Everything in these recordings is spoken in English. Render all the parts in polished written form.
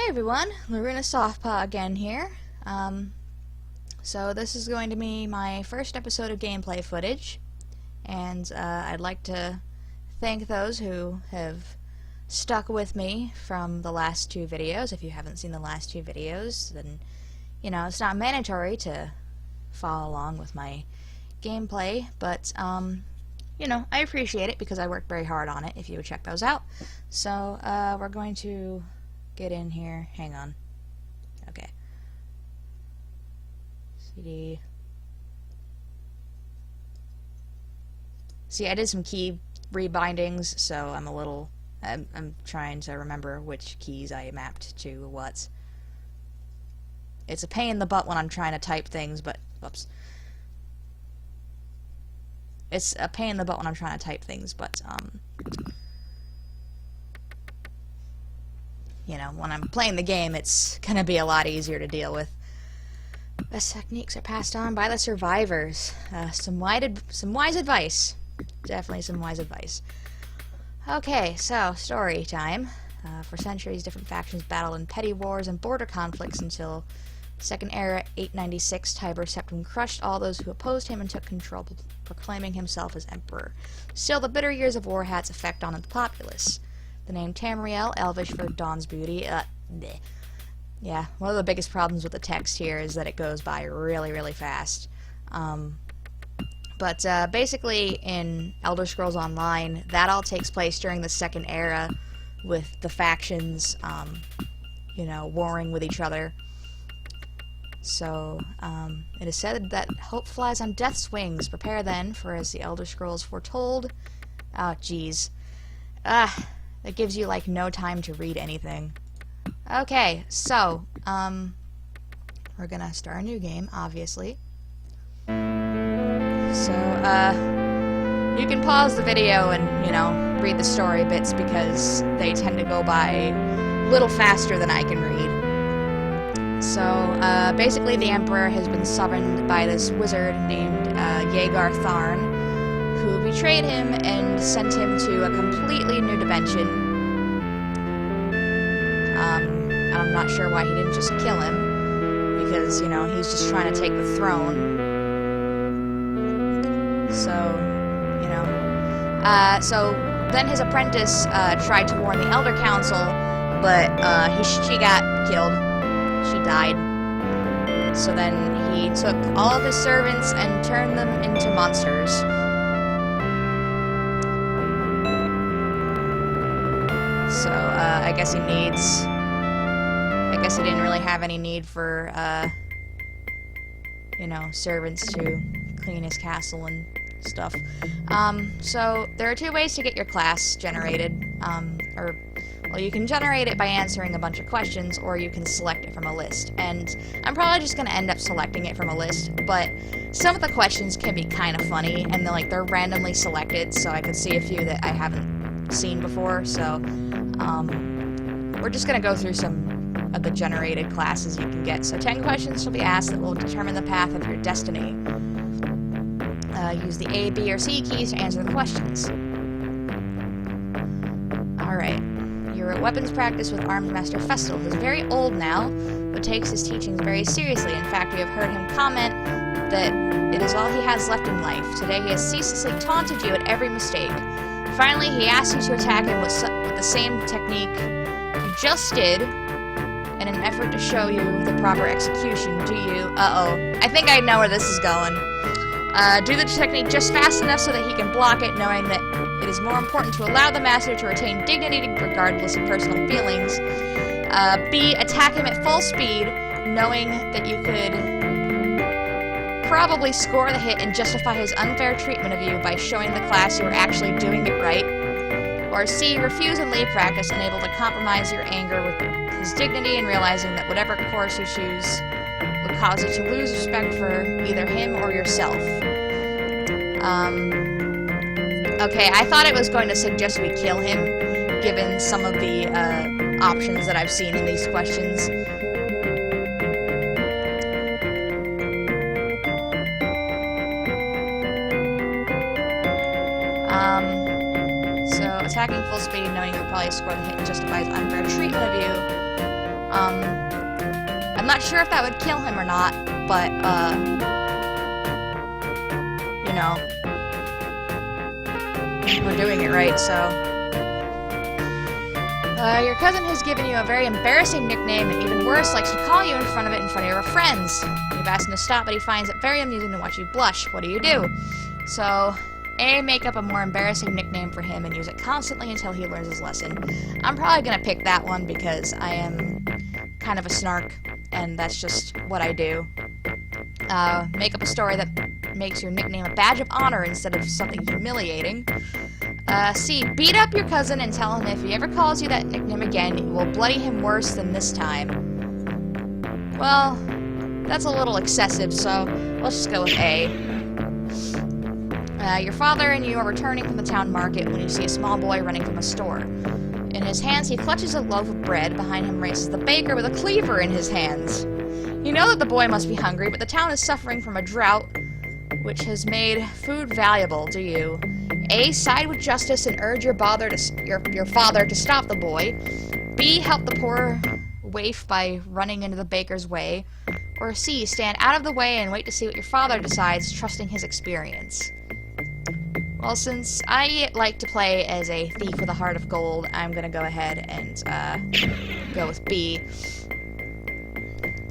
everyone, Loruna Softpaw again here. So this is going to be my first episode of gameplay footage, and I'd like to thank those who have stuck with me from the last two videos. If you haven't seen the last two videos, then, you know, it's not mandatory to follow along with my gameplay, but, you know, I appreciate it because I worked very hard on it, if you would check those out. So, we're going to get in here. Hang on. Okay. CD. See, I did some key rebindings, so I'm trying to remember which keys I mapped to what. It's a pain in the butt when I'm trying to type things, but, whoops. It's a pain in the butt when I'm trying to type things, but, you know, when I'm playing the game, it's gonna be a lot easier to deal with. Best techniques are passed on by the survivors. Some wise advice. Definitely some wise advice. Okay, so, story time. For centuries, different factions battled in petty wars and border conflicts until Second Era 896, Tiber Septim crushed all those who opposed him and took control, proclaiming himself as emperor. Still, the bitter years of war had its effect on the populace. The name Tamriel, Elvish for Dawn's Beauty, yeah, one of the biggest problems with the text here is that it goes by really, really fast. But basically, in Elder Scrolls Online, that all takes place during the Second Era, with the factions, you know, warring with each other. So, it is said that hope flies on death's wings. Prepare then, for as the Elder Scrolls foretold... Oh, jeez. That gives you, like, no time to read anything. Okay, so, we're gonna start a new game, obviously. So, you can pause the video and, you know, read the story bits because they tend to go by a little faster than I can read. So, basically the Emperor has been summoned by this wizard named Yeagar Tharn, who betrayed him and sent him to a completely new dimension. I'm not sure why he didn't just kill him, because, you know, he's just trying to take the throne. So, you know. So then his apprentice tried to warn the Elder Council, but she got killed. She died. So then he took all of his servants and turned them into monsters. So, I guess he didn't really have any need for, you know, servants to clean his castle and stuff. So, there are two ways to get your class generated. Well, you can generate it by answering a bunch of questions, or you can select it from a list. And I'm probably just gonna end up selecting it from a list, but some of the questions can be kind of funny, and they're randomly selected, so I could see a few that I haven't seen before, so, we're just gonna go through some of the generated classes you can get. So 10 questions will be asked that will determine the path of your destiny. Use the A, B, or C keys to answer the questions. Alright. You're at weapons practice with Arms Master Festal, who's very old now, but takes his teachings very seriously. In fact, we have heard him comment that it is all he has left in life. Today he has ceaselessly taunted you at every mistake. Finally, he asks you to attack him with the same technique you just did, in an effort to show you the proper execution. Do you... I think I know where this is going. Do the technique just fast enough so that he can block it, knowing that it is more important to allow the master to retain dignity regardless of personal feelings. B. Attack him at full speed, knowing that you could probably score the hit and justify his unfair treatment of you by showing the class you are actually doing it right. Or C. Refuse and leave practice, unable to compromise your anger with his dignity and realizing that whatever course you choose would cause you to lose respect for either him or yourself. Okay, I thought it was going to suggest we kill him, given some of the options that I've seen in these questions. So, attacking full speed, knowing you'll probably score the hit and justify his unfair treatment of you. not sure if that would kill him or not, but, you know, we're doing it right, so. Your cousin has given you a very embarrassing nickname, and even worse, likes to call you in front of your friends. You've asked him to stop, but he finds it very amusing to watch you blush. What do you do? So, A, make up a more embarrassing nickname for him and use it constantly until he learns his lesson. I'm probably gonna pick that one because I am kind of a snark, and that's just what I do. Make up a story that makes your nickname a badge of honor instead of something humiliating. C, beat up your cousin and tell him if he ever calls you that nickname again, you will bloody him worse than this time. Well, that's a little excessive, so let's just go with A. Your father and you are returning from the town market when you see a small boy running from a store. In his hands, he clutches a loaf of bread. Behind him races the baker with a cleaver in his hands. You know that the boy must be hungry, but the town is suffering from a drought, which has made food valuable. Do you A, side with justice and urge your father to stop the boy? B, help the poor waif by running into the baker's way? Or C, stand out of the way and wait to see what your father decides, trusting his experience? Well, since I like to play as a thief with a heart of gold, I'm gonna go ahead and go with B.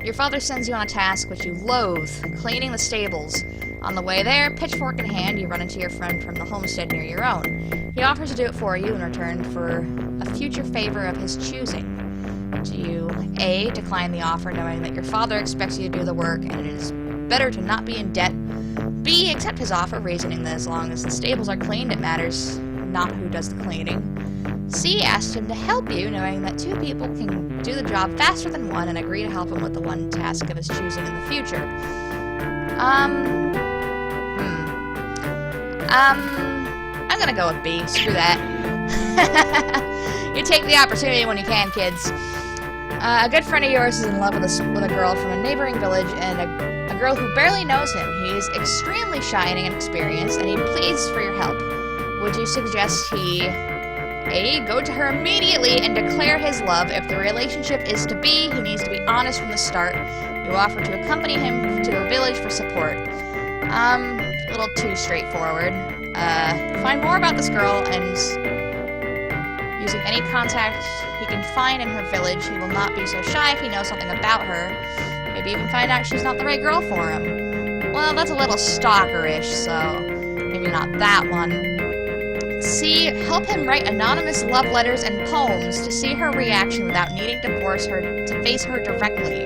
Your father sends you on a task which you loathe, cleaning the stables. On the way there, pitchfork in hand, you run into your friend from the homestead near your own. He offers to do it for you in return for a future favor of his choosing. Do you A, decline the offer knowing that your father expects you to do the work and it is better to not be in debt? B, accept his offer, reasoning that as long as the stables are cleaned, it matters not who does the cleaning. C, asked him to help you, knowing that two people can do the job faster than one, and agree to help him with the one task of his choosing in the future. I'm gonna go with B. Screw that. You take the opportunity when you can, kids. A good friend of yours is in love with a girl from a neighboring village, and a girl who barely knows him. He is extremely shy and inexperienced, and he pleads for your help. Would you suggest he A, go to her immediately and declare his love? If the relationship is to be, he needs to be honest from the start. You offer to accompany him to a village for support. A little too straightforward. Find more about this girl and using any contact he can find in her village. He will not be so shy if he knows something about her. Maybe even find out she's not the right girl for him. Well, that's a little stalkerish, so maybe not that one. C, help him write anonymous love letters and poems to see her reaction without needing to force her to face her directly.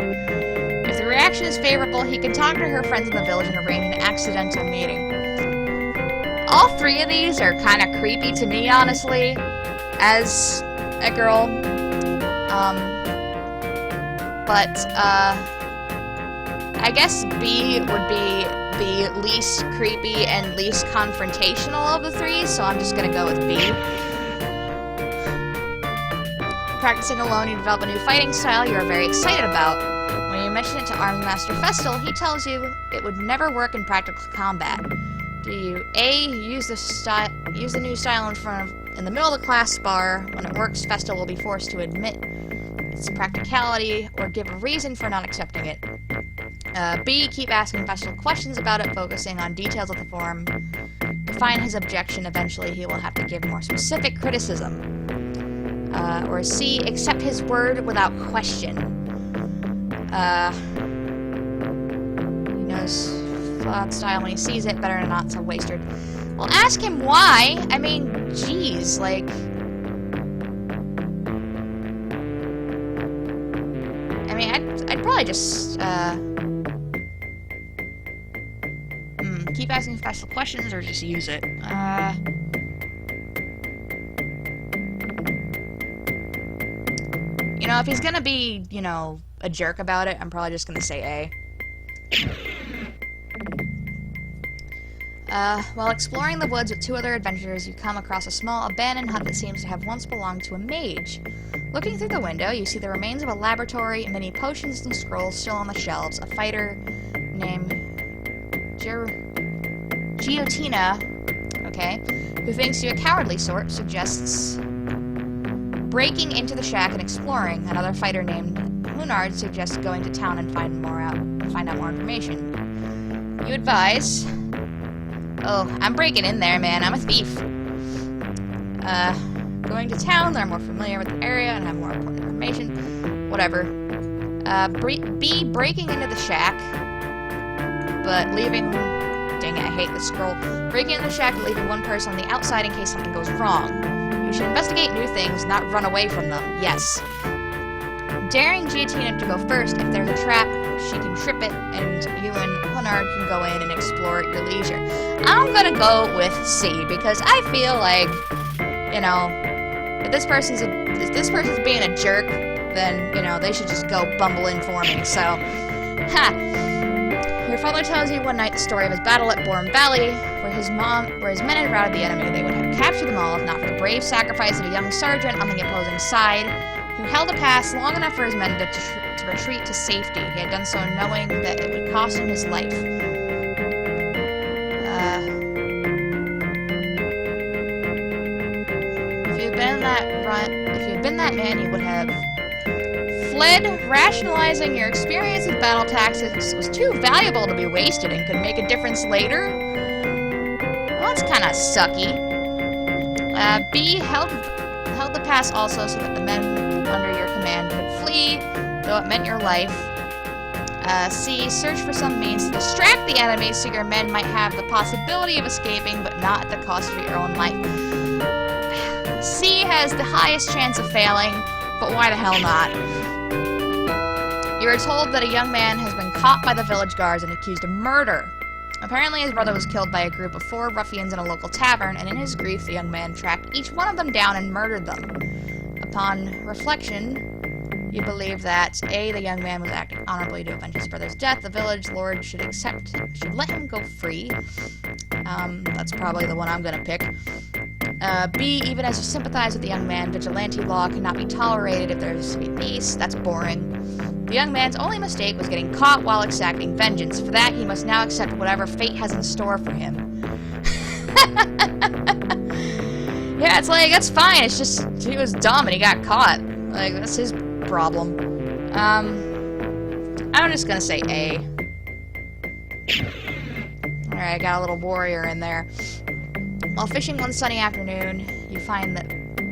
If the reaction is favorable, he can talk to her friends in the village and arrange an accidental meeting. All three of these are kind of creepy to me, honestly, as a girl. I guess B would be the least creepy and least confrontational of the three, so I'm just gonna go with B. Practicing alone, you develop a new fighting style you are very excited about. When you mention it to Armed Master Festal, he tells you it would never work in practical combat. Do you A, use the new style in the middle of the class bar? When it works, Festal will be forced to admit its practicality or give a reason for not accepting it. B, keep asking Festal questions about it, focusing on details of the form. Define his objection. Eventually, he will have to give more specific criticism. Or C, accept his word without question. He knows thought style when he sees it, better not to waste her. Well, ask him why. I mean, jeez, like... I mean, I'd probably just, keep asking special questions or just use it. You know, if he's gonna be, you know, a jerk about it, I'm probably just gonna say A. While exploring the woods with two other adventurers, you come across a small abandoned hut that seems to have once belonged to a mage. Looking through the window, you see the remains of a laboratory, many potions and scrolls still on the shelves. A fighter named Giotina, okay, who thinks you a cowardly sort, suggests breaking into the shack and exploring. Another fighter named Hunard suggests going to town and find out more information. You advise... Oh, I'm breaking in there, man. I'm a thief. Going to town, they're more familiar with the area and have more important information. Whatever. B, breaking into the shack, but leaving... Dang it, I hate this scroll. Breaking into the shack, but leaving one person on the outside in case something goes wrong. You should investigate new things, not run away from them. Yes. Daring Giatina to go first. If there's a trap, she can trip it, and you and Hunard can go in and explore at your leisure. I'm gonna go with C, because I feel like, you know, if this person's being a jerk, then, you know, they should just go bumble in for me, so... Ha! Your father tells you one night the story of his battle at Bourne Valley, where his men had routed the enemy. They would have captured them all if not for the brave sacrifice of a young sergeant on the opposing side, who held a pass long enough for his men to retreat to safety. He had done so knowing that it would cost him his life. If you had been that man, you would have fled. Rationalizing your experience with battle tactics was too valuable to be wasted and could make a difference later. Well, that's kind of sucky. B, held the pass also so that the men under your command could flee, though it meant your life. C, search for some means to distract the enemy so your men might have the possibility of escaping, but not at the cost of your own life. C has the highest chance of failing, but why the hell not? You are told that a young man has been caught by the village guards and accused of murder. Apparently his brother was killed by a group of 4 ruffians in a local tavern, and in his grief the young man tracked each one of them down and murdered them. Upon reflection, you believe that A, the young man was acting honorably to avenge his brother's death, the village lord should let him go free. That's probably the one I'm gonna pick. B, even as you sympathize with the young man, vigilante law cannot be tolerated if there is to be peace. That's boring. The young man's only mistake was getting caught while exacting vengeance. For that, he must now accept whatever fate has in store for him. Yeah, it's like, that's fine. It's just, he was dumb and he got caught. Like, that's his problem. I'm just gonna say A. Alright, I got a little warrior in there. While fishing one sunny afternoon, you find that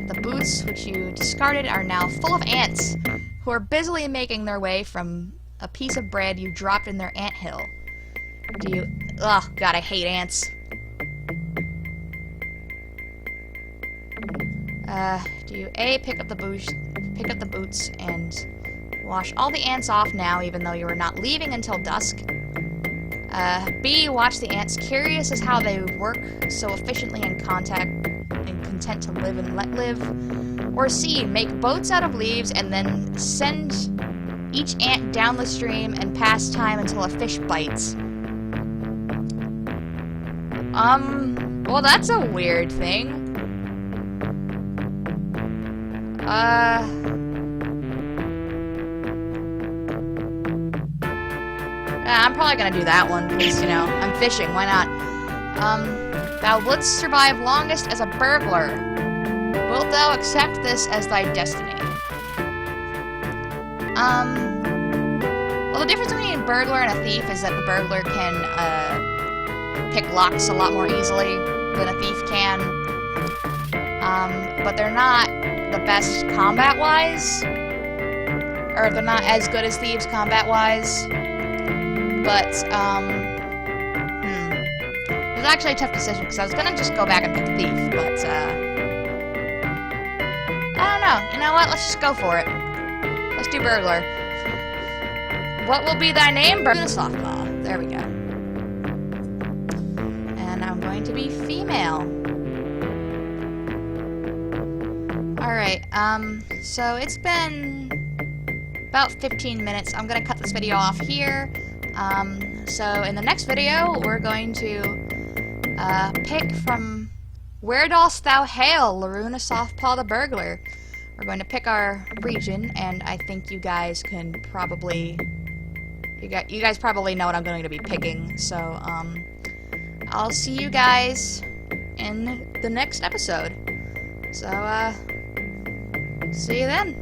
the boots which you discarded are now full of ants, who are busily making their way from a piece of bread you dropped in their anthill. Do you... Oh, God, I hate ants. Do you A, pick up the boots and wash all the ants off now, even though you are not leaving until dusk? B, watch the ants, curious as how they work so efficiently and content to live and let live. Or C, make boats out of leaves and then send each ant down the stream and pass time until a fish bites. Well, that's a weird thing. I'm probably gonna do that one, because, you know, I'm fishing, why not? Thou wouldst survive longest as a burglar. Wilt thou accept this as thy destiny? Well, the difference between a burglar and a thief is that the burglar can, pick locks a lot more easily than a thief can. But they're not the best combat-wise. Or they're not as good as thieves combat-wise. But, it was actually a tough decision, because I was gonna just go back and pick thief, but, I don't know. You know what? Let's just go for it. Let's do burglar. What will be thy name? Burglar softball. There we go. And I'm going to be female. Alright, so it's been about 15 minutes. I'm gonna cut this video off here. So in the next video, we're going to, pick from Where Dost Thou Hail, Laruna Softpaw the Burglar. We're going to pick our region, and I think you guys can probably, you guys probably know what I'm going to be picking, so, I'll see you guys in the next episode. So, see you then.